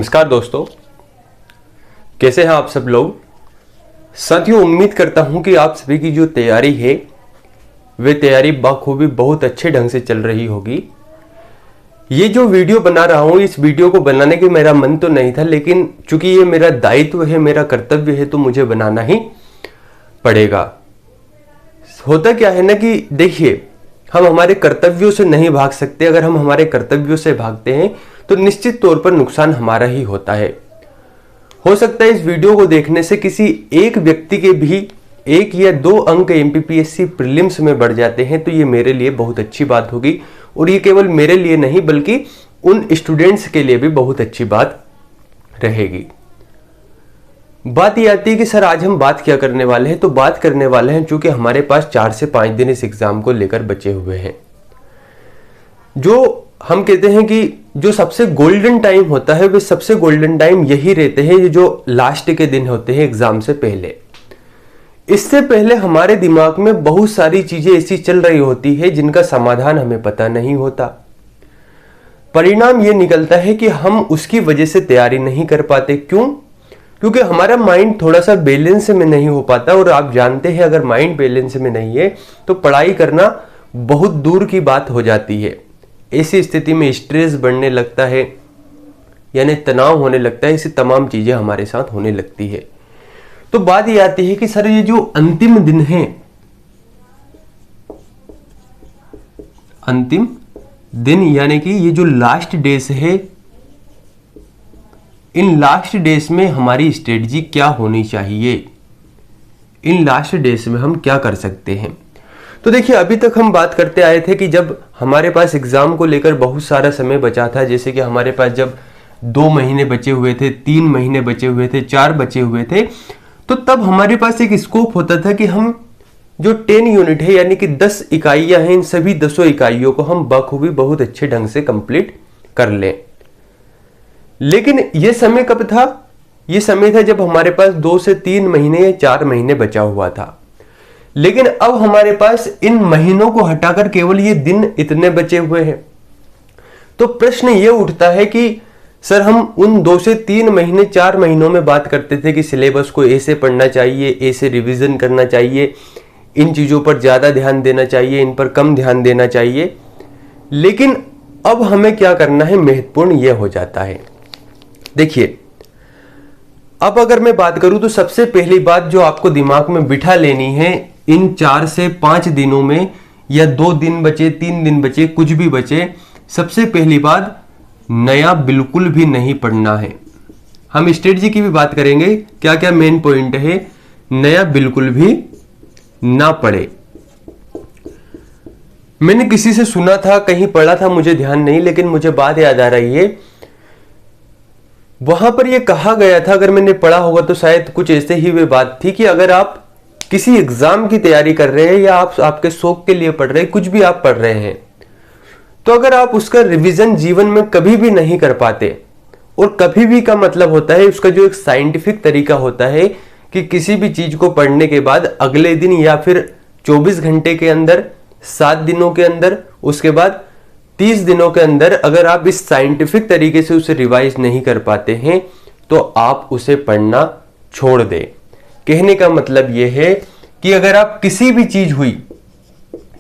नमस्कार दोस्तों, कैसे हैं आप सब लोग। साथियों, उम्मीद करता हूं कि आप सभी की जो तैयारी है वे तैयारी बखूबी बहुत अच्छे ढंग से चल रही होगी। ये जो वीडियो बना रहा हूं, इस वीडियो को बनाने की मेरा मन तो नहीं था, लेकिन चूंकि ये मेरा दायित्व है, मेरा कर्तव्य है, तो मुझे बनाना ही पड़ेगा। होता क्या है ना कि देखिए, हम हमारे कर्तव्यों से नहीं भाग सकते। अगर हम हमारे कर्तव्यों से भागते हैं तो निश्चित तौर पर नुकसान हमारा ही होता है। हो सकता है इस वीडियो को देखने से किसी एक व्यक्ति के भी 1 या 2 अंक एमपीपीएससी प्रीलिम्स में बढ़ जाते हैं, तो ये मेरे लिए बहुत अच्छी बात होगी। और ये केवल मेरे लिए नहीं बल्कि उन स्टूडेंट्स के लिए भी बहुत अच्छी बात रहेगी। बात ये आती है कि सर आज हम बात क्या करने वाले हैं। तो बात करने वाले हैं, चूंकि हमारे पास 4 से 5 दिन इस एग्जाम को लेकर बचे हुए हैं, जो हम कहते हैं कि जो सबसे गोल्डन टाइम होता है, वे सबसे गोल्डन टाइम यही रहते हैं, ये जो लास्ट के दिन होते हैं एग्जाम से पहले। इससे पहले हमारे दिमाग में बहुत सारी चीजें ऐसी चल रही होती है जिनका समाधान हमें पता नहीं होता। परिणाम ये निकलता है कि हम उसकी वजह से तैयारी नहीं कर पाते। क्यों? क्योंकि हमारा माइंड थोड़ा सा बैलेंस में नहीं हो पाता। और आप जानते हैं, अगर माइंड बैलेंस में नहीं है तो पढ़ाई करना बहुत दूर की बात हो जाती है। ऐसी स्थिति में स्ट्रेस बढ़ने लगता है, यानी तनाव होने लगता है। ऐसी तमाम चीजें हमारे साथ होने लगती है। तो बात ये आती है कि सर ये जो अंतिम दिन है, अंतिम दिन यानी कि ये जो लास्ट डेज है, इन लास्ट डेज में हमारी स्ट्रेटजी क्या होनी चाहिए, इन लास्ट डेज में हम क्या कर सकते हैं। तो देखिए, अभी तक हम बात करते आए थे कि जब हमारे पास एग्जाम को लेकर बहुत सारा समय बचा था, जैसे कि हमारे पास जब 2 महीने बचे हुए थे, 3 महीने बचे हुए थे, 4 बचे हुए थे, तो तब हमारे पास एक स्कोप होता था कि हम जो 10 यूनिट है यानी कि 10 इकाइयां हैं, इन सभी 10 इकाइयों को हम बखूबी बहुत अच्छे ढंग से कंप्लीट कर लें। लेकिन यह समय कब था? यह समय था जब हमारे पास 2 से 3 महीने या 4 महीने बचा हुआ था। लेकिन अब हमारे पास इन महीनों को हटाकर केवल ये दिन इतने बचे हुए हैं। तो प्रश्न ये उठता है कि सर हम उन 2 से 3 महीने 4 महीनों में बात करते थे कि सिलेबस को ऐसे पढ़ना चाहिए, ऐसे रिवीजन करना चाहिए, इन चीजों पर ज्यादा ध्यान देना चाहिए, इन पर कम ध्यान देना चाहिए। लेकिन अब हमें क्या करना है, महत्वपूर्ण यह हो जाता है। देखिए, अब अगर मैं बात करूं तो सबसे पहली बात जो आपको दिमाग में बिठा लेनी है, इन 4 से 5 दिनों में, या 2 दिन बचे, 3 दिन बचे, कुछ भी बचे, सबसे पहली बात, नया बिल्कुल भी नहीं पढ़ना है। हम स्ट्रेटजी की भी बात करेंगे, क्या क्या मेन पॉइंट है। नया बिल्कुल भी ना पढ़े। मैंने किसी से सुना था, कहीं पढ़ा था, मुझे ध्यान नहीं, लेकिन मुझे बात याद आ रही है। वहां पर यह कहा गया था, अगर मैंने पढ़ा होगा तो शायद कुछ ऐसे ही वे बात थी कि अगर आप किसी एग्जाम की तैयारी कर रहे हैं या आप आपके शौक के लिए पढ़ रहे हैं, कुछ भी आप पढ़ रहे हैं, तो अगर आप उसका रिवीजन जीवन में कभी भी नहीं कर पाते, और कभी भी का मतलब होता है उसका जो एक साइंटिफिक तरीका होता है कि किसी भी चीज को पढ़ने के बाद अगले दिन या फिर 24 घंटे के अंदर, 7 दिनों के अंदर, उसके बाद 30 दिनों के अंदर अगर आप इस साइंटिफिक तरीके से उसे रिवाइज नहीं कर पाते हैं तो आप उसे पढ़ना छोड़ दें। कहने का मतलब यह है कि अगर आप किसी भी चीज हुई,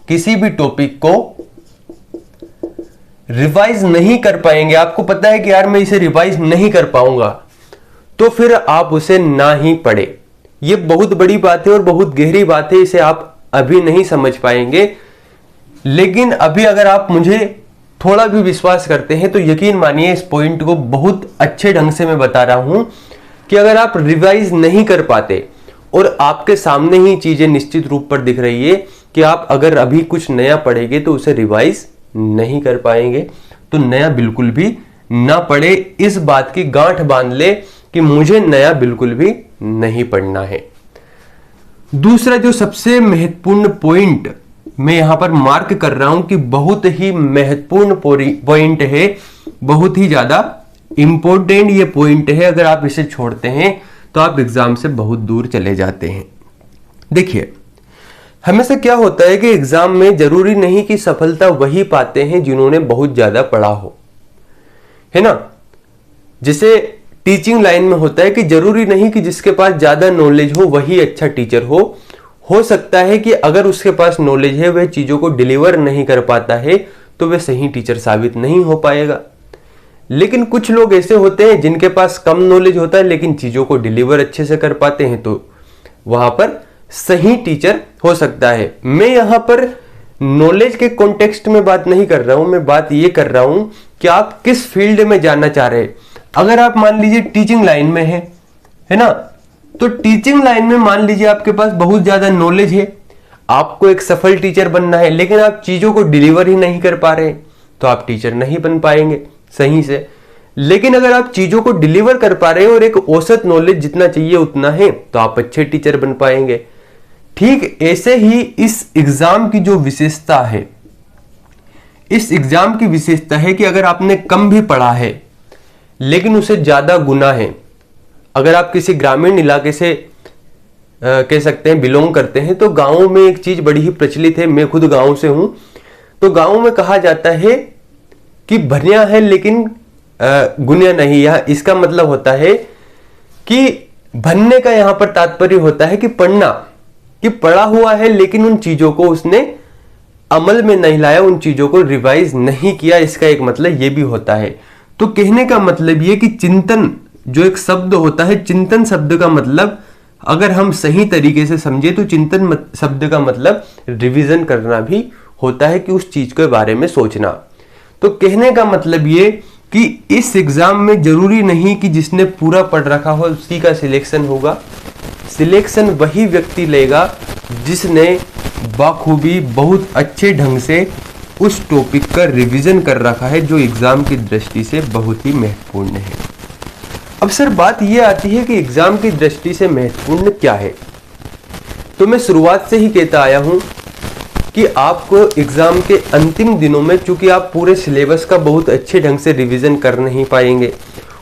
किसी भी टॉपिक को रिवाइज नहीं कर पाएंगे, आपको पता है कि यार मैं इसे रिवाइज नहीं कर पाऊंगा, तो फिर आप उसे ना ही पढ़े। यह बहुत बड़ी बात है और बहुत गहरी बात है, इसे आप अभी नहीं समझ पाएंगे। लेकिन अभी अगर आप मुझे थोड़ा भी विश्वास करते हैं तो यकीन मानिए, इस पॉइंट को बहुत अच्छे ढंग से मैं बता रहा हूं कि अगर आप रिवाइज नहीं कर पाते और आपके सामने ही चीजें निश्चित रूप पर दिख रही है कि आप अगर अभी कुछ नया पढ़ेंगे तो उसे रिवाइज नहीं कर पाएंगे, तो नया बिल्कुल भी ना पढ़े। इस बात की गांठ बांध ले कि मुझे नया बिल्कुल भी नहीं पढ़ना है। दूसरा जो सबसे महत्वपूर्ण पॉइंट मैं यहां पर मार्क कर रहा हूं कि बहुत ही महत्वपूर्ण पॉइंट है, बहुत ही ज्यादा इंपॉर्टेंट ये पॉइंट है। अगर आप इसे छोड़ते हैं तो आप एग्जाम से बहुत दूर चले जाते हैं। देखिए, हमेशा क्या होता है कि एग्जाम में जरूरी नहीं कि सफलता वही पाते हैं जिन्होंने बहुत ज्यादा पढ़ा हो, है ना। जैसे टीचिंग लाइन में होता है कि जरूरी नहीं कि जिसके पास ज्यादा नॉलेज हो वही अच्छा टीचर हो सकता है कि अगर उसके पास नॉलेज है वह चीजों को डिलीवर नहीं कर पाता है तो वह सही टीचर साबित नहीं हो पाएगा। लेकिन कुछ लोग ऐसे होते हैं जिनके पास कम नॉलेज होता है लेकिन चीजों को डिलीवर अच्छे से कर पाते हैं, तो वहां पर सही टीचर हो सकता है। मैं यहां पर नॉलेज के कॉन्टेक्स्ट में बात नहीं कर रहा हूं, मैं बात ये कर रहा हूं कि आप किस फील्ड में जाना चाह रहे हैं। अगर आप मान लीजिए टीचिंग लाइन में है ना, तो टीचिंग लाइन में मान लीजिए आपके पास बहुत ज्यादा नॉलेज है, आपको एक सफल टीचर बनना है, लेकिन आप चीजों को डिलीवर ही नहीं कर पा रहे तो आप टीचर नहीं बन पाएंगे सही से। लेकिन अगर आप चीजों को डिलीवर कर पा रहे हैं और एक औसत नॉलेज जितना चाहिए उतना है तो आप अच्छे टीचर बन पाएंगे। ठीक ऐसे ही इस एग्जाम की जो विशेषता है, इस एग्जाम की विशेषता है कि अगर आपने कम भी पढ़ा है लेकिन उसे ज्यादा गुना है। अगर आप किसी ग्रामीण इलाके से कह सकते हैं बिलोंग करते हैं तो गांवों में एक चीज बड़ी ही प्रचलित है, मैं खुद गांव से हूं, तो गांवों में कहा जाता है कि भनिया है लेकिन गुनिया नहीं। यह इसका मतलब होता है कि भन्ने का यहां पर तात्पर्य होता है कि पढ़ना, कि पढ़ा हुआ है लेकिन उन चीजों को उसने अमल में नहीं लाया, उन चीजों को रिवाइज नहीं किया, इसका एक मतलब यह भी होता है। तो कहने का मतलब यह कि चिंतन जो एक शब्द होता है, चिंतन शब्द का मतलब अगर हम सही तरीके से समझे तो चिंतन शब्द का मतलब रिवीजन करना भी होता है, कि उस चीज के बारे में सोचना। तो कहने का मतलब ये कि इस एग्जाम में जरूरी नहीं कि जिसने पूरा पढ़ रखा हो उसी का सिलेक्शन होगा। सिलेक्शन वही व्यक्ति लेगा जिसने बाखूबी बहुत अच्छे ढंग से उस टॉपिक का रिवीजन कर रखा है, जो एग्जाम की दृष्टि से बहुत ही महत्वपूर्ण है। अब सर बात यह आती है कि एग्जाम की दृष्टि से महत्वपूर्ण क्या है। तो मैं शुरुआत से ही कहता आया हूं कि आपको एग्जाम के अंतिम दिनों में, चूंकि आप पूरे सिलेबस का बहुत अच्छे ढंग से रिवीजन कर नहीं पाएंगे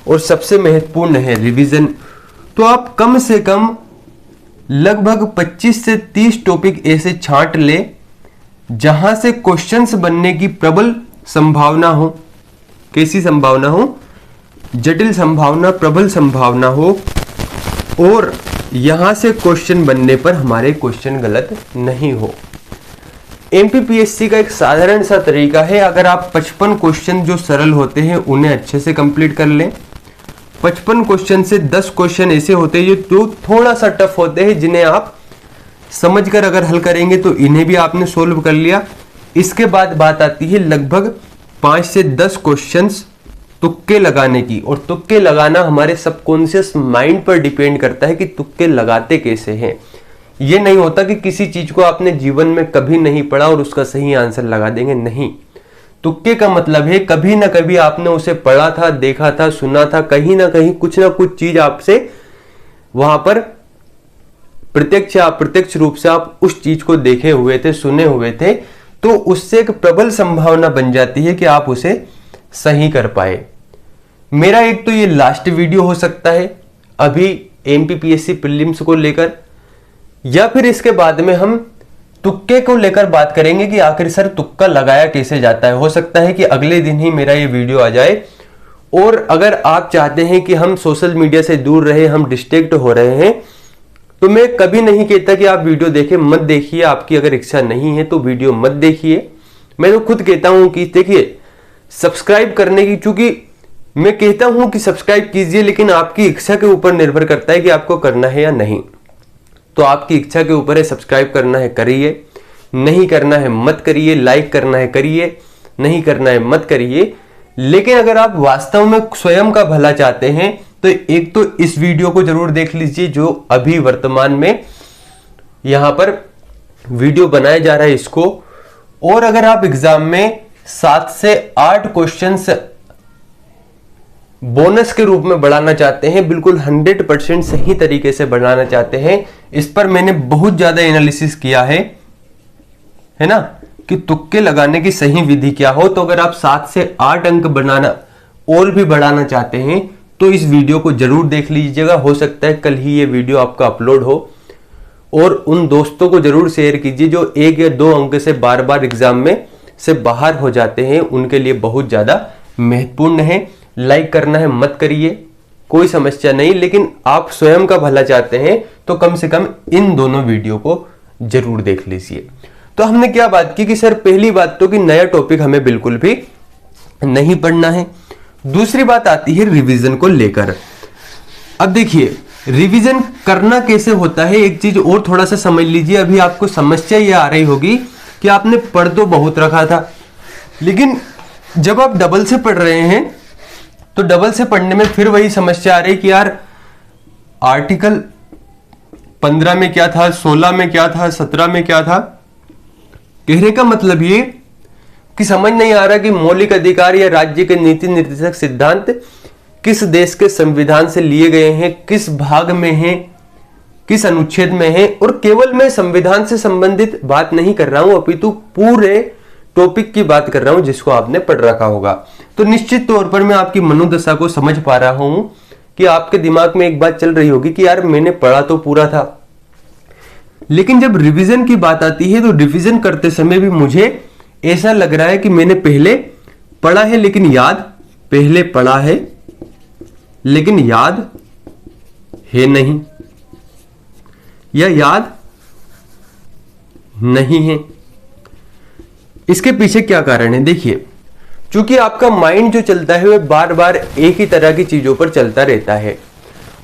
और सबसे महत्वपूर्ण है रिवीजन, तो आप कम से कम लगभग 25 से 30 टॉपिक ऐसे छांट ले जहां से क्वेश्चंस बनने की प्रबल संभावना हो। कैसी संभावना हो? जटिल संभावना, प्रबल संभावना हो, और यहां से क्वेश्चन बनने पर हमारे क्वेश्चन गलत नहीं हो। एमपीपीएससी का एक साधारण सा तरीका है, अगर आप 55 क्वेश्चन जो सरल होते हैं उन्हें अच्छे से कंप्लीट कर लें। 55 क्वेश्चन से 10 क्वेश्चन ऐसे होते हैं जो थोड़ा सा टफ होते हैं, जिन्हें आप समझकर अगर हल करेंगे तो इन्हें भी आपने सोल्व कर लिया। इसके बाद बात आती है लगभग 5 से 10 क्वेश्चंस तुक्के लगाने की, और तुक्के लगाना हमारे सबकॉन्शियस माइंड पर डिपेंड करता है कि तुक्के लगाते कैसे हैं। ये नहीं होता कि किसी चीज को आपने जीवन में कभी नहीं पढ़ा और उसका सही आंसर लगा देंगे, नहीं। तुक्के का मतलब है कभी ना कभी आपने उसे पढ़ा था, देखा था, सुना था, कहीं ना कहीं कुछ ना कुछ चीज आपसे वहां पर प्रत्यक्ष या अप्रत्यक्ष रूप से आप उस चीज को देखे हुए थे, सुने हुए थे, तो उससे एक प्रबल संभावना बन जाती है कि आप उसे सही कर पाए। मेरा एक तो ये लास्ट वीडियो हो सकता है अभी एमपीपीएससी प्रीलिम्स को लेकर, या फिर इसके बाद में हम तुक्के को लेकर बात करेंगे कि आखिर सर तुक्का लगाया कैसे जाता है। हो सकता है कि अगले दिन ही मेरा ये वीडियो आ जाए। और अगर आप चाहते हैं कि हम सोशल मीडिया से दूर रहे, हम डिस्ट्रैक्ट हो रहे हैं, तो मैं कभी नहीं कहता कि आप वीडियो देखें, मत देखिए। आपकी अगर इच्छा नहीं है तो वीडियो मत देखिए। मैं तो खुद कहता हूं कि देखिए सब्सक्राइब करने की, चूंकि मैं कहता हूं कि सब्सक्राइब कीजिए, लेकिन आपकी इच्छा के ऊपर निर्भर करता है कि आपको करना है या नहीं। तो आपकी इच्छा के ऊपर है, सब्सक्राइब करना है करिए, नहीं करना है मत करिए, लाइक करना है करिए, नहीं करना है मत करिए। लेकिन अगर आप वास्तव में स्वयं का भला चाहते हैं तो एक तो इस वीडियो को जरूर देख लीजिए जो अभी वर्तमान में यहां पर वीडियो बनाया जा रहा है इसको। और अगर आप एग्जाम में 7 से 8 क्वेश्चंस बोनस के रूप में बढ़ाना चाहते हैं, बिल्कुल 100% सही तरीके से बढ़ाना चाहते हैं, इस पर मैंने बहुत ज्यादा एनालिसिस किया है ना, कि तुक्के लगाने की सही विधि क्या हो। तो अगर आप 7 से 8 अंक बनाना और भी बढ़ाना चाहते हैं तो इस वीडियो को जरूर देख लीजिएगा। हो सकता है कल ही ये वीडियो आपका अपलोड हो, और उन दोस्तों को जरूर शेयर कीजिए जो 1 या 2 अंक से बार बार एग्जाम में से बाहर हो जाते हैं, उनके लिए बहुत ज्यादा महत्वपूर्ण है। लाइक करना है मत करिए, कोई समस्या नहीं, लेकिन आप स्वयं का भला चाहते हैं तो कम से कम इन दोनों वीडियो को जरूर देख लीजिए। तो हमने क्या बात की कि सर पहली बात तो कि नया टॉपिक हमें बिल्कुल भी नहीं पढ़ना है। दूसरी बात आती है रिवीजन को लेकर। अब देखिए रिवीजन करना कैसे होता है, एक चीज और थोड़ा सा समझ लीजिए। अभी आपको समस्या ये आ रही होगी कि आपने पढ़ तो बहुत रखा था, लेकिन जब आप डबल से पढ़ रहे हैं तो डबल से पढ़ने में फिर वही समस्या आ रही कि यार आर्टिकल 15 में क्या था, 16 में क्या था, 17 में क्या था। कहने का मतलब ये कि समझ नहीं आ रहा कि मौलिक अधिकार या राज्य के नीति निर्देशक सिद्धांत किस देश के संविधान से लिए गए हैं, किस भाग में हैं, किस अनुच्छेद में हैं। और केवल मैं संविधान से संबंधित बात नहीं कर रहा हूं, अपितु पूरे टॉपिक की बात कर रहा हूं जिसको आपने पढ़ रखा होगा। तो निश्चित तौर पर मैं आपकी मनोदशा को समझ पा रहा हूं कि आपके दिमाग में एक बात चल रही होगी कि यार मैंने पढ़ा तो पूरा था, लेकिन जब रिवीजन की बात आती है तो रिवीजन करते समय भी मुझे ऐसा लग रहा है कि मैंने पहले पढ़ा है लेकिन याद, पहले पढ़ा है लेकिन याद है नहीं, या याद नहीं है। इसके पीछे क्या कारण है? देखिए, क्योंकि आपका माइंड जो चलता है वह बार बार एक ही तरह की चीजों पर चलता रहता है।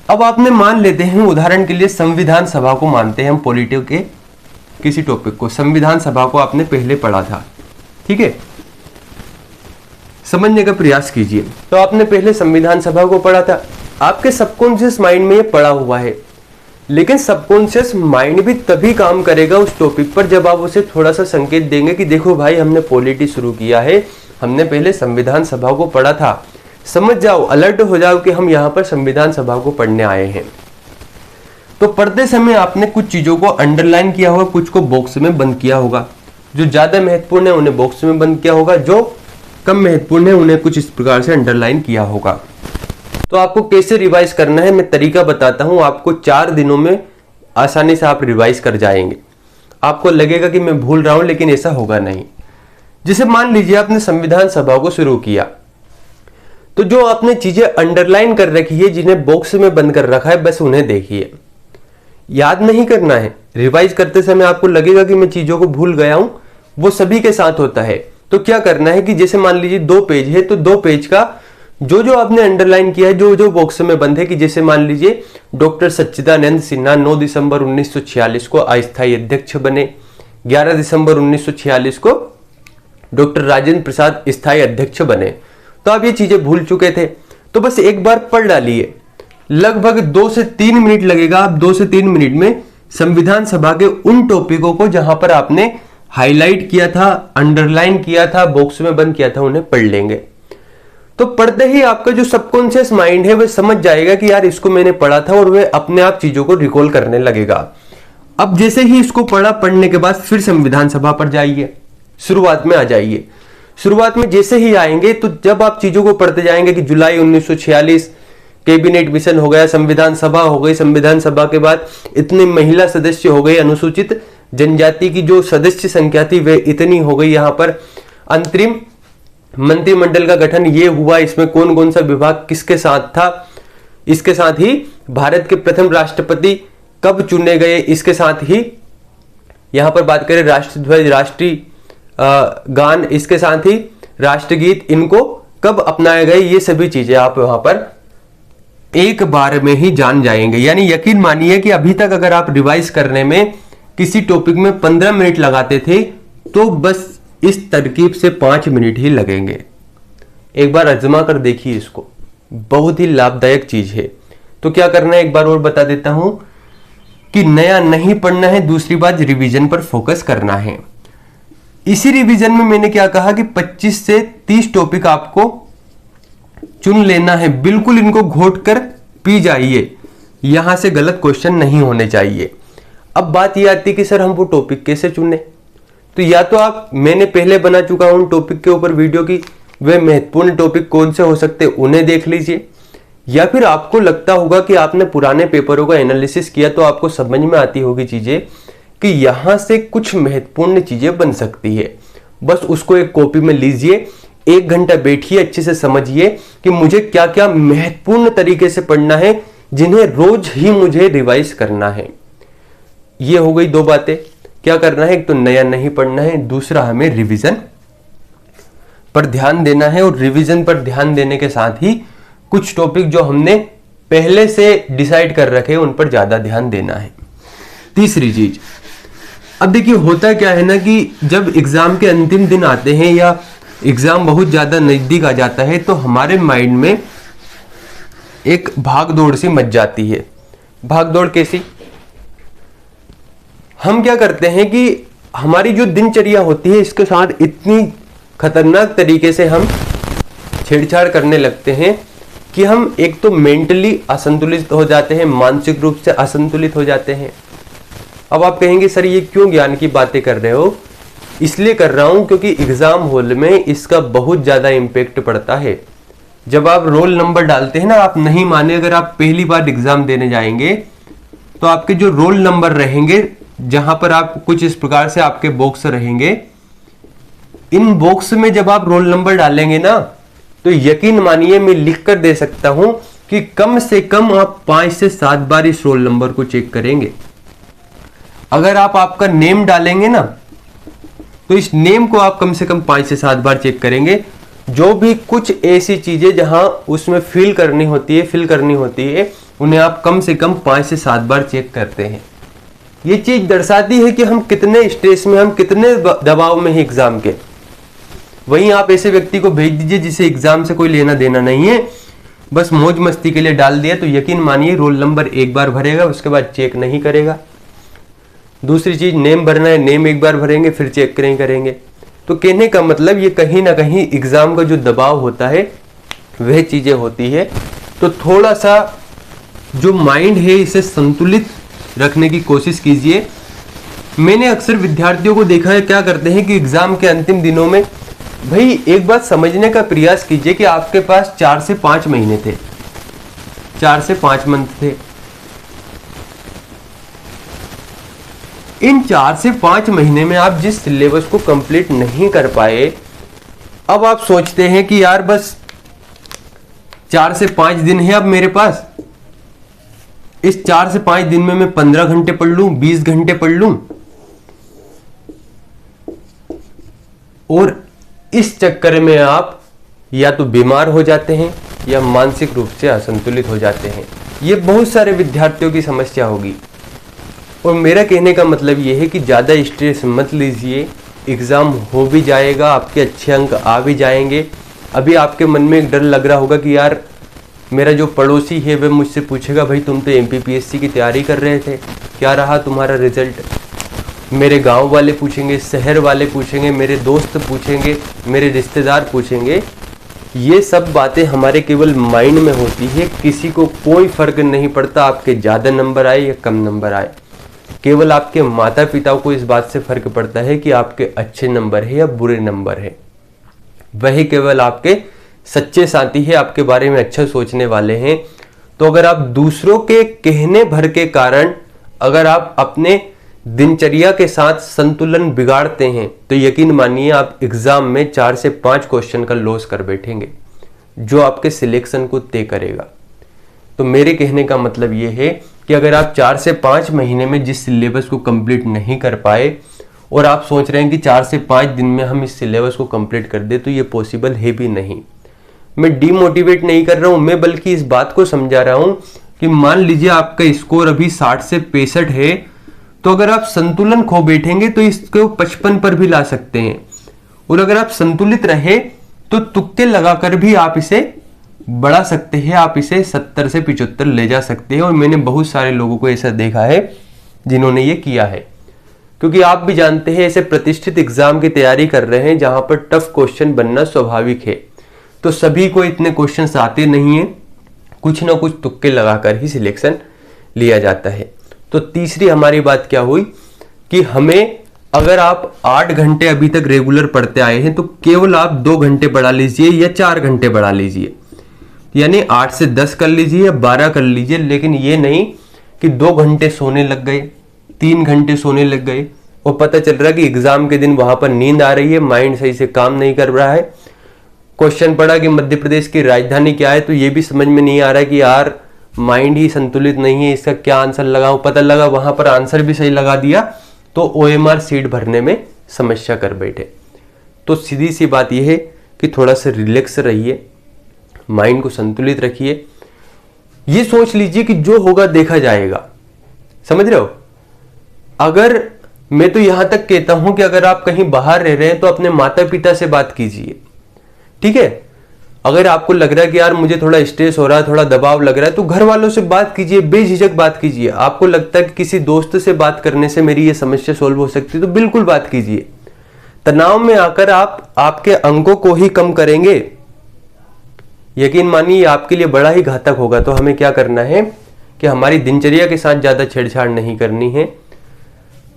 अब आपने मान लेते हैं उदाहरण के लिए संविधान सभा को मानते हैं हम, पॉलिटिक के किसी टॉपिक को, संविधान सभा को आपने पहले पढ़ा था, ठीक है, समझने का प्रयास कीजिए। तो आपने पहले संविधान सभा को पढ़ा था, आपके सबकॉन्शियस माइंड में ये पढ़ा हुआ है, लेकिन सबकॉन्शियस माइंड भी तभी काम करेगा उस टॉपिक पर जब आप उसे थोड़ा सा संकेत देंगे कि देखो भाई हमने पॉलिटी शुरू किया है, हमने पहले संविधान सभा को पढ़ा था, समझ जाओ, अलर्ट हो जाओ कि हम यहाँ पर संविधान सभा को पढ़ने आए हैं। तो पढ़ते समय आपने कुछ चीजों को अंडरलाइन किया होगा, कुछ को बॉक्स में बंद किया होगा। जो ज्यादा महत्वपूर्ण है उन्हें बॉक्स में बंद किया होगा, जो कम महत्वपूर्ण है उन्हें कुछ इस प्रकार से अंडरलाइन किया होगा। तो आपको कैसे रिवाइज करना है मैं तरीका बताता हूं, आपको 4 दिनों में आसानी से आप रिवाइज कर जाएंगे। आपको लगेगा कि मैं भूल रहा हूं, लेकिन ऐसा होगा नहीं। जैसे मान लीजिए आपने संविधान सभा को शुरू किया, तो जो आपने चीजें अंडरलाइन कर रखी है, जिन्हें बॉक्स में बंद कर रखा है, बस उन्हें देखिए, याद नहीं करना है। रिवाइज करते समय आपको लगेगा कि मैं चीजों को भूल गया हूं, वो सभी के साथ होता है। तो क्या करना है कि जैसे मान लीजिए 2 पेज है, तो 2 पेज का जो जो आपने अंडरलाइन किया है, जो जो बॉक्स में बंद है, कि जैसे मान लीजिए डॉक्टर सच्चिदानंद सिन्हा 9 दिसंबर 1946 को अस्थायी अध्यक्ष बने, 11 दिसंबर 1946 को डॉक्टर राजेंद्र प्रसाद स्थायी अध्यक्ष बने। तो आप ये चीजें भूल चुके थे, तो बस एक बार पढ़ डालिए, लगभग 2 से 3 मिनट लगेगा। आप 2 से 3 मिनट में संविधान सभा के उन टॉपिकों को जहां पर आपने हाईलाइट किया था, अंडरलाइन किया था, बॉक्स में बंद किया था, उन्हें पढ़ लेंगे। तो पढ़ते ही आपका जो सबकॉन्शियस माइंड है वह समझ जाएगा कि यार इसको मैंने पढ़ा था, और वह अपने आप चीजों को रिकॉल करने लगेगा। अब जैसे ही इसको पढ़ा, पढ़ने के बाद फिर संविधान सभा पर जाइए, शुरुआत में आ जाइए। शुरुआत में जैसे ही आएंगे तो जब आप चीजों को पढ़ते जाएंगे कि जुलाई 1946 कैबिनेट मिशन हो गया, संविधान सभा हो गई, संविधान सभा के बाद इतने महिला सदस्य हो गए, अनुसूचित जनजाति की जो सदस्य संख्या थी वे इतनी हो गई, यहाँ पर अंतरिम मंत्रिमंडल का गठन ये हुआ, इसमें कौन कौन सा विभाग किसके साथ था, इसके साथ ही भारत के प्रथम राष्ट्रपति कब चुने गए, इसके साथ ही यहां पर बात करें राष्ट्रध्वज, राष्ट्रीय गान, इसके साथ ही राष्ट्रगीत, इनको कब अपनाए गए, ये सभी चीजें आप वहां पर एक बार में ही जान जाएंगे। यानी यकीन मानिए कि अभी तक अगर आप रिवाइज करने में किसी टॉपिक में 15 मिनट लगाते थे, तो बस इस तरकीब से 5 मिनट ही लगेंगे। एक बार आजमा कर देखिए इसको, बहुत ही लाभदायक चीज है। तो क्या करना है एक बार और बता देता हूं कि नया नहीं पढ़ना है, दूसरी बात रिवीजन पर फोकस करना है। इसी रिवीजन में मैंने क्या कहा कि 25 से 30 टॉपिक आपको चुन लेना है, बिल्कुल इनको घोट कर पी जाइए, यहां से गलत क्वेश्चन नहीं होने चाहिए। अब बात यह आती है कि सर हम वो टॉपिक कैसे चुने, तो या तो आप, मैंने पहले बना चुका हूं टॉपिक के ऊपर वीडियो की, वे महत्वपूर्ण टॉपिक कौन से हो सकते उन्हें देख लीजिए, या फिर आपको लगता होगा कि आपने पुराने पेपरों का एनालिसिस किया तो आपको समझ में आती होगी चीजें कि यहां से कुछ महत्वपूर्ण चीजें बन सकती है, बस उसको एक कॉपी में लीजिए, 1 घंटा बैठिए, अच्छे से समझिए कि मुझे क्या क्या महत्वपूर्ण तरीके से पढ़ना है, जिन्हें रोज ही मुझे रिवाइज करना है। ये हो गई 2 बातें। क्या करना है, एक तो नया नहीं पढ़ना है, दूसरा हमें रिवीजन पर ध्यान देना है, और रिवीजन पर ध्यान देने के साथ ही कुछ टॉपिक जो हमने पहले से डिसाइड कर रखे उन पर ज्यादा ध्यान देना है। तीसरी चीज, अब देखिए होता क्या है ना कि जब एग्जाम के अंतिम दिन आते हैं या एग्जाम बहुत ज्यादा नजदीक आ जाता है तो हमारे माइंड में एक भाग दौड़ सी मच जाती है। भाग दौड़ कैसी, हम क्या करते हैं कि हमारी जो दिनचर्या होती है इसके साथ इतनी खतरनाक तरीके से हम छेड़छाड़ करने लगते हैं कि हम एक तो मेंटली असंतुलित हो जाते हैं, मानसिक रूप से असंतुलित हो जाते हैं। अब आप कहेंगे सर ये क्यों ज्ञान की बातें कर रहे हो? इसलिए कर रहा हूं क्योंकि एग्जाम हॉल में इसका बहुत ज्यादा इंपैक्ट पड़ता है। जब आप रोल नंबर डालते हैं ना, आप नहीं माने, अगर आप पहली बार एग्जाम देने जाएंगे तो आपके जो रोल नंबर रहेंगे, जहां पर आप कुछ इस प्रकार से आपके बॉक्स रहेंगे, इन बॉक्स में जब आप रोल नंबर डालेंगे ना तो यकीन मानिए मैं लिख कर दे सकता हूं कि कम से कम आप 5 से 7 बार इस रोल नंबर को चेक करेंगे। अगर आप आपका नेम डालेंगे ना तो इस नेम को आप कम से कम 5 से 7 बार चेक करेंगे। जो भी कुछ ऐसी चीजें जहां उसमें फिल करनी होती है उन्हें आप कम से कम 5 से 7 बार चेक करते हैं। ये चीज दर्शाती है कि हम कितने स्ट्रेस में, हम कितने दबाव में हैं एग्जाम के। वहीं आप ऐसे व्यक्ति को भेज दीजिए जिसे एग्जाम से कोई लेना देना नहीं है, बस मौज मस्ती के लिए डाल दिया, तो यकीन मानिए रोल नंबर 1 बार भरेगा, उसके बाद चेक नहीं करेगा। दूसरी चीज, नेम भरना है, नेम 1 बार भरेंगे फिर चेक नहीं करेंगे। तो कहने का मतलब ये कहीं ना कहीं एग्जाम का जो दबाव होता है वह चीजें होती है। तो थोड़ा सा जो माइंड है इसे संतुलित रखने की कोशिश कीजिए। मैंने अक्सर विद्यार्थियों को देखा है क्या करते हैं कि एग्जाम के अंतिम दिनों में, भाई एक बात समझने का प्रयास कीजिए कि आपके पास 4 से 5 महीने थे, 4 से 5 मंथ थे। इन 4 से 5 महीने में आप जिस सिलेबस को कंप्लीट नहीं कर पाए, अब आप सोचते हैं कि यार बस 4 से 5 दिन है अब मेरे पास, इस 4 से 5 दिन में मैं 15 घंटे पढ़ लूं, 20 घंटे पढ़ लूं, और इस चक्कर में आप या तो बीमार हो जाते हैं या मानसिक रूप से असंतुलित हो जाते हैं। ये बहुत सारे विद्यार्थियों की समस्या होगी। और मेरा कहने का मतलब ये है कि ज़्यादा स्ट्रेस मत लीजिए, एग्ज़ाम हो भी जाएगा, आपके अच्छे अंक आ भी जाएंगे। अभी आपके मन में एक डर लग रहा होगा कि यार मेरा जो पड़ोसी है वह मुझसे पूछेगा भाई तुम तो MPPSC की तैयारी कर रहे थे, क्या रहा तुम्हारा रिजल्ट? मेरे गांव वाले पूछेंगे, शहर वाले पूछेंगे, मेरे दोस्त पूछेंगे, मेरे रिश्तेदार पूछेंगे। ये सब बातें हमारे केवल माइंड में होती है। किसी को कोई फर्क नहीं पड़ता आपके ज़्यादा नंबर आए या कम नंबर आए। केवल आपके माता पिता को इस बात से फर्क पड़ता है कि आपके अच्छे नंबर है या बुरे नंबर है। वही केवल आपके सच्चे साथी है, आपके बारे में अच्छा सोचने वाले हैं। तो अगर आप दूसरों के कहने भर के कारण अगर आप अपने दिनचर्या के साथ संतुलन बिगाड़ते हैं तो यकीन मानिए आप एग्जाम में 4 से 5 क्वेश्चन का लॉस कर बैठेंगे, जो आपके सिलेक्शन को तय करेगा। तो मेरे कहने का मतलब ये है कि अगर आप 4 से 5 महीने में जिस सिलेबस को कंप्लीट नहीं कर पाए और आप सोच रहे हैं कि 4 से 5 दिन में हम इस सिलेबस को कंप्लीट कर दे, तो ये पॉसिबल है भी नहीं। मैं डीमोटिवेट नहीं कर रहा हूं, मैं बल्कि इस बात को समझा रहा हूं कि मान लीजिए आपका स्कोर अभी 60 से 65 है, तो अगर आप संतुलन खो बैठेंगे तो इसको 55 पर भी ला सकते हैं। और अगर आप संतुलित रहे तो तुक्के लगाकर भी आप इसे बढ़ा सकते हैं, आप इसे 70 से 75 ले जा सकते हैं। और मैंने बहुत सारे लोगों को ऐसा देखा है जिन्होंने ये किया है। क्योंकि आप भी जानते हैं ऐसे प्रतिष्ठित एग्जाम की तैयारी कर रहे हैं जहां पर टफ क्वेश्चन बनना स्वाभाविक है, तो सभी को इतने क्वेश्चंस आते नहीं है, कुछ ना कुछ तुक्के लगाकर ही सिलेक्शन लिया जाता है। तो तीसरी हमारी बात क्या हुई कि हमें, अगर आप 8 घंटे अभी तक रेगुलर पढ़ते आए हैं तो केवल आप 2 घंटे बढ़ा लीजिए या 4 घंटे बढ़ा लीजिए, यानी 8 से 10 कर लीजिए या 12 कर लीजिए। लेकिन ये नहीं कि 2 घंटे सोने लग गए, 3 घंटे सोने लग गए और पता चल रहा है कि एग्जाम के दिन वहां पर नींद आ रही है, माइंड सही से काम नहीं कर रहा है, क्वेश्चन पढ़ा कि मध्य प्रदेश की राजधानी क्या है, तो ये भी समझ में नहीं आ रहा कि यार माइंड ही संतुलित नहीं है, इसका क्या आंसर लगाऊं। पता लगा वहां पर आंसर भी सही लगा दिया तो OMR सीट भरने में समस्या कर बैठे। तो सीधी सी बात यह है कि थोड़ा सा रिलैक्स रहिए, माइंड को संतुलित रखिए, ये सोच लीजिए कि जो होगा देखा जाएगा। समझ रहे हो? अगर मैं तो यहां तक कहता हूं कि अगर आप कहीं बाहर रह रहे हैं तो अपने माता पिता से बात कीजिए, ठीक है। अगर आपको लग रहा है कि यार मुझे थोड़ा स्ट्रेस हो रहा है, थोड़ा दबाव लग रहा है, तो घर वालों से बात कीजिए, बेझिझक बात कीजिए। आपको लगता है कि किसी दोस्त से बात करने से मेरी ये समस्या सोल्व हो सकती है, तो बिल्कुल बात कीजिए। तनाव में आकर आप आपके अंकों को ही कम करेंगे, यकीन मानिए आपके लिए बड़ा ही घातक होगा। तो हमें क्या करना है कि हमारी दिनचर्या के साथ ज्यादा छेड़छाड़ नहीं करनी है।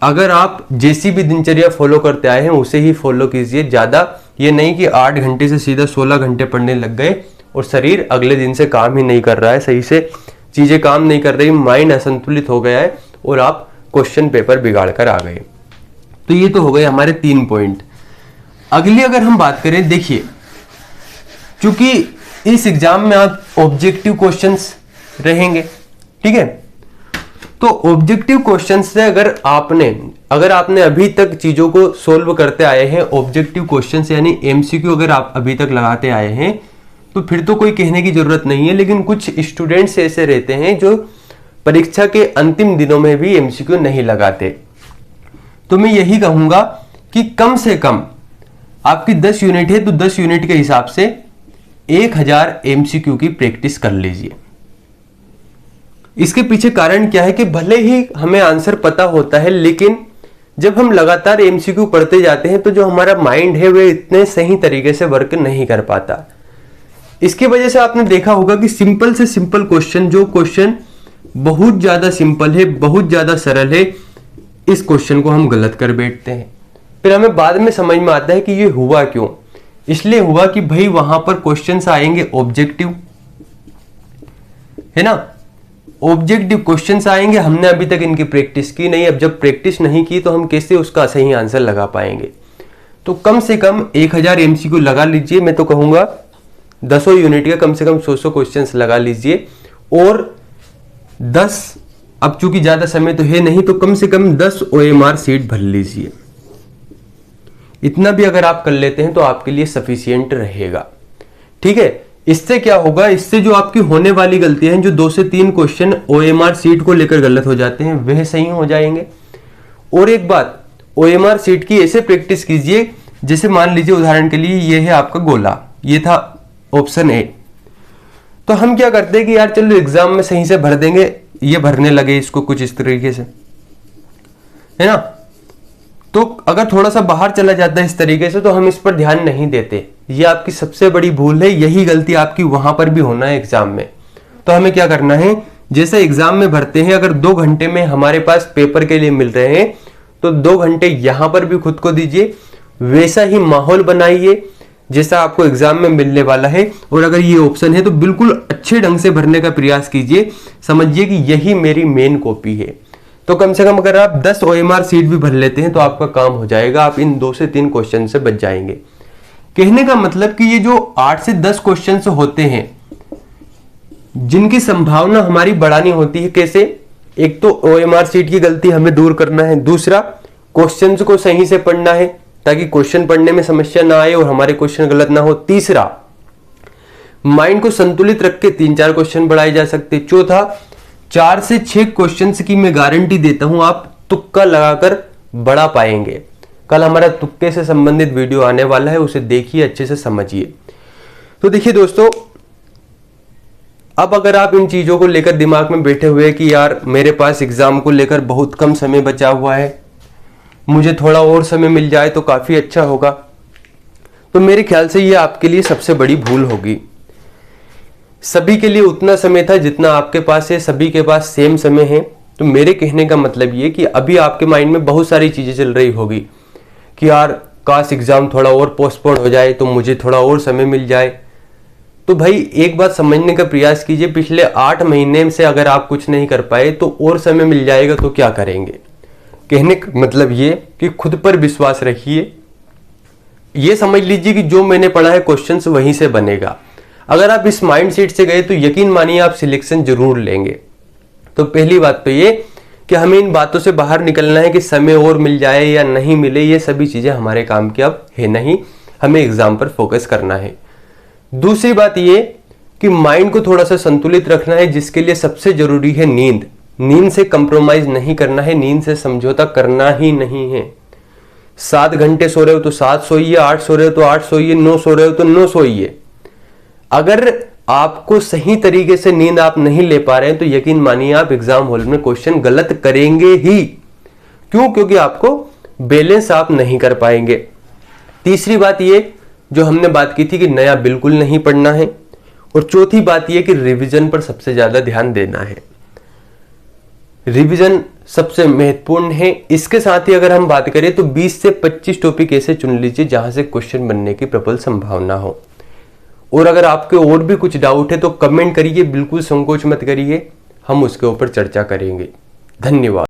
अगर आप जैसी भी दिनचर्या फॉलो करते आए हैं उसे ही फॉलो कीजिए। ज्यादा ये नहीं कि 8 घंटे से सीधा 16 घंटे पढ़ने लग गए और शरीर अगले दिन से काम ही नहीं कर रहा है, सही से चीजें काम नहीं कर रही, माइंड असंतुलित हो गया है और आप क्वेश्चन पेपर बिगाड़ कर आ गए। तो ये तो हो गए हमारे 3 पॉइंट। अगली अगर हम बात करें, देखिए चूंकि इस एग्जाम में आप ऑब्जेक्टिव क्वेश्चंस रहेंगे, ठीक है। तो ऑब्जेक्टिव क्वेश्चन से अगर आपने अभी तक चीजों को सोल्व करते आए हैं, ऑब्जेक्टिव क्वेश्चन यानी MCQ अगर आप अभी तक लगाते आए हैं, तो फिर तो कोई कहने की जरूरत नहीं है। लेकिन कुछ स्टूडेंट्स ऐसे रहते हैं जो परीक्षा के अंतिम दिनों में भी MCQ नहीं लगाते। तो मैं यही कहूंगा कि कम से कम आपकी 10 यूनिट है तो 10 यूनिट के हिसाब से 1000 MCQ की प्रैक्टिस कर लीजिए। इसके पीछे कारण क्या है कि भले ही हमें आंसर पता होता है, लेकिन जब हम लगातार MCQ पढ़ते जाते हैं तो जो हमारा माइंड है वह इतने सही तरीके से वर्क नहीं कर पाता। इसकी वजह से आपने देखा होगा कि सिंपल से सिंपल क्वेश्चन, जो क्वेश्चन बहुत ज्यादा सिंपल है, बहुत ज्यादा सरल है, इस क्वेश्चन को हम गलत कर बैठते हैं। फिर हमें बाद में समझ में आता है कि ये हुआ क्यों। इसलिए हुआ कि भाई वहां पर क्वेश्चंस आएंगे ऑब्जेक्टिव, है ना, ऑब्जेक्टिव क्वेश्चंस आएंगे। हमने अभी तक इनकी प्रैक्टिस की नहीं, अब जब प्रैक्टिस नहीं की तो हम कैसे उसका सही आंसर लगा पाएंगे। तो कम से कम 1000 MCQ लगा लीजिए। मैं तो कहूंगा 10 यूनिट का कम से कम 100 क्वेश्चंस लगा लीजिए। और 10, अब चूंकि ज्यादा समय तो है नहीं, तो कम से कम 10 OMR सीट भर लीजिए। इतना भी अगर आप कर लेते हैं तो आपके लिए सफिशियंट रहेगा, ठीक है। इससे क्या होगा, इससे जो आपकी होने वाली गलतियां हैं, जो 2 से 3 क्वेश्चन OMR सीट को लेकर गलत हो जाते हैं, वह सही हो जाएंगे। और एक बात, OMR सीट की ऐसे प्रैक्टिस कीजिए जैसे मान लीजिए उदाहरण के लिए ये है आपका गोला, ये था ऑप्शन A। तो हम क्या करते हैं कि यार चलो एग्जाम में सही से भर देंगे, ये भरने लगे इसको कुछ इस तरीके से, है ना। तो अगर थोड़ा सा बाहर चला जाता है इस तरीके से तो हम इस पर ध्यान नहीं देते। ये आपकी सबसे बड़ी भूल है, यही गलती आपकी वहां पर भी होना है एग्जाम में। तो हमें क्या करना है, जैसे एग्जाम में भरते हैं, अगर 2 घंटे में हमारे पास पेपर के लिए मिल रहे हैं तो 2 घंटे यहां पर भी खुद को दीजिए, वैसा ही माहौल बनाइए जैसा आपको एग्जाम में मिलने वाला है। और अगर ये ऑप्शन है तो बिल्कुल अच्छे ढंग से भरने का प्रयास कीजिए, समझिए कि यही मेरी मेन कॉपी है। तो कम से कम अगर आप 10 OMR सीट भी भर लेते हैं तो आपका काम हो जाएगा, आप इन 2 से 3 क्वेश्चन से बच जाएंगे। कहने का मतलब कि ये जो 8 से 10 क्वेश्चन होते हैं जिनकी संभावना हमारी बढ़ानी होती है, कैसे, एक तो OMR सीट की गलती हमें दूर करना है, दूसरा क्वेश्चंस को सही से पढ़ना है ताकि क्वेश्चन पढ़ने में समस्या ना आए और हमारे क्वेश्चन गलत ना हो, तीसरा माइंड को संतुलित रख के 3-4 क्वेश्चन बढ़ाए जा सकते, चौथा 4 से 6 क्वेश्चंस की मैं गारंटी देता हूं आप तुक्का लगाकर बढ़ा पाएंगे। कल हमारा तुक्के से संबंधित वीडियो आने वाला है, उसे देखिए, अच्छे से समझिए। तो देखिए दोस्तों, अब अगर आप इन चीजों को लेकर दिमाग में बैठे हुए कि यार मेरे पास एग्जाम को लेकर बहुत कम समय बचा हुआ है, मुझे थोड़ा और समय मिल जाए तो काफी अच्छा होगा, तो मेरे ख्याल से ये आपके लिए सबसे बड़ी भूल होगी। सभी के लिए उतना समय था जितना आपके पास है, सभी के पास सेम समय है। तो मेरे कहने का मतलब ये कि अभी आपके माइंड में बहुत सारी चीजें चल रही होगी कि यार काश एग्जाम थोड़ा और पोस्टपोन हो जाए तो मुझे थोड़ा और समय मिल जाए। तो भाई एक बात समझने का प्रयास कीजिए, पिछले 8 महीने से अगर आप कुछ नहीं कर पाए तो और समय मिल जाएगा तो क्या करेंगे। कहने का मतलब ये कि खुद पर विश्वास रखिए, ये समझ लीजिए कि जो मैंने पढ़ा है क्वेश्चंस वहीं से बनेगा। अगर आप इस माइंड सेट से गए तो यकीन मानिए आप सिलेक्शन जरूर लेंगे। तो पहली बात तो ये कि हमें इन बातों से बाहर निकलना है कि समय और मिल जाए या नहीं मिले, ये सभी चीजें हमारे काम की अब है नहीं, हमें एग्जाम पर फोकस करना है। दूसरी बात ये कि माइंड को थोड़ा सा संतुलित रखना है, जिसके लिए सबसे जरूरी है नींद। नींद से कंप्रोमाइज नहीं करना है, नींद से समझौता करना ही नहीं है। 7 घंटे सो रहे हो तो 7 सोइए, 8 सो रहे हो तो 8 सोइए, 9 सो रहे हो तो 9 सोइए। अगर आपको सही तरीके से नींद आप नहीं ले पा रहे हैं तो यकीन मानिए आप एग्जाम हॉल में क्वेश्चन गलत करेंगे ही। क्यों? क्योंकि आपको बैलेंस आप नहीं कर पाएंगे। तीसरी बात ये जो हमने बात की थी कि नया बिल्कुल नहीं पढ़ना है। और चौथी बात यह कि रिवीजन पर सबसे ज्यादा ध्यान देना है। रिवीजन सबसे महत्वपूर्ण है। इसके साथ ही अगर हम बात करें तो 20 से 25 टॉपिक ऐसे चुन लीजिए जहां से क्वेश्चन बनने की प्रबल संभावना हो। और अगर आपके और भी कुछ डाउट है तो कमेंट करिए, बिल्कुल संकोच मत करिए, हम उसके ऊपर चर्चा करेंगे। धन्यवाद।